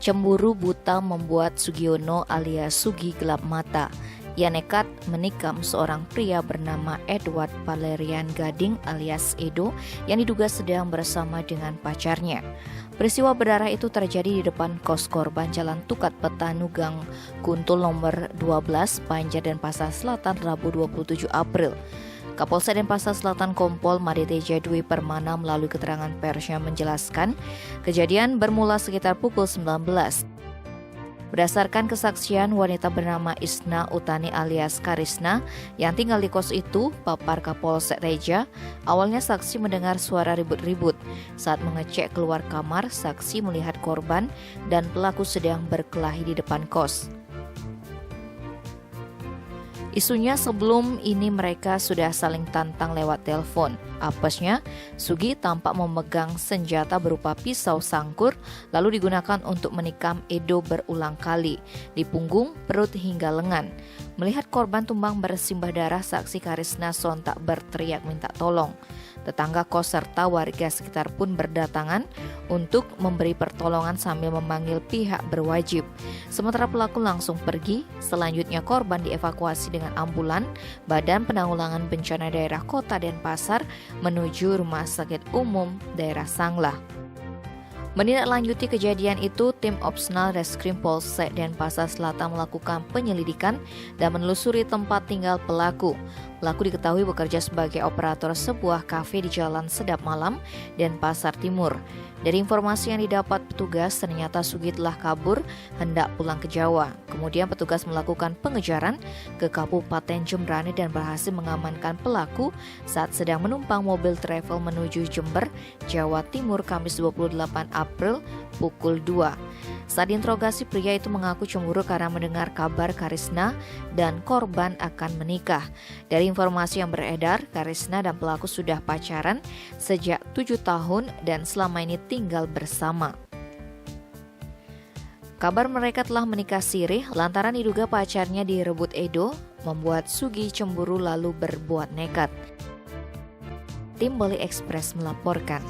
Cemburu buta membuat Sugiono alias Sugi gelap mata. Ia nekat menikam seorang pria bernama Edward Valerian Gading alias Edo yang diduga sedang bersama dengan pacarnya. Peristiwa berdarah itu terjadi di depan kos korban Jalan Tukat Petanu Gang Kuntul nomor 12 Banjar Denpasar Selatan Rabu 27 April. Kapolsek Denpasar Selatan Kompol Maditeja Dwi Permana melalui keterangan persnya menjelaskan kejadian bermula sekitar pukul 19. Berdasarkan kesaksian wanita bernama Isna Utani alias Karisna yang tinggal di kos itu, papar Kapolsek Teja, awalnya saksi mendengar suara ribut-ribut. Saat mengecek keluar kamar, saksi melihat korban dan pelaku sedang berkelahi di depan kos. Isunya sebelum ini mereka sudah saling tantang lewat telepon. Apesnya, Sugi tampak memegang senjata berupa pisau sangkur lalu digunakan untuk menikam Edo berulang kali di punggung, perut hingga lengan. Melihat korban tumbang bersimbah darah, saksi Karisna sontak berteriak minta tolong. Tetangga kos serta warga sekitar pun berdatangan untuk memberi pertolongan sambil memanggil pihak berwajib. Sementara pelaku langsung pergi, selanjutnya korban dievakuasi dengan ambulan Badan Penanggulangan Bencana Daerah Kota Denpasar menuju Rumah Sakit Umum Daerah Sanglah. Menindaklanjuti kejadian itu, tim Opsnal Reskrim Polsek Denpasar Selatan melakukan penyelidikan dan menelusuri tempat tinggal pelaku. Pelaku diketahui bekerja sebagai operator sebuah kafe di Jalan Sedap Malam, Denpasar Timur. Dari informasi yang didapat petugas, ternyata Sugi telah kabur hendak pulang ke Jawa. Kemudian petugas melakukan pengejaran ke Kabupaten Jembrane dan berhasil mengamankan pelaku saat sedang menumpang mobil travel menuju Jember, Jawa Timur, Kamis 28 April pukul 2. Saat diinterogasi, pria itu mengaku cemburu karena mendengar kabar Karisna dan korban akan menikah. Dari informasi yang beredar, Karisna dan pelaku sudah pacaran sejak 7 tahun dan selama ini tinggal bersama. Kabar mereka telah menikah sirih lantaran diduga pacarnya direbut Edo, membuat Sugi cemburu lalu berbuat nekat. Tim Bali Express melaporkan.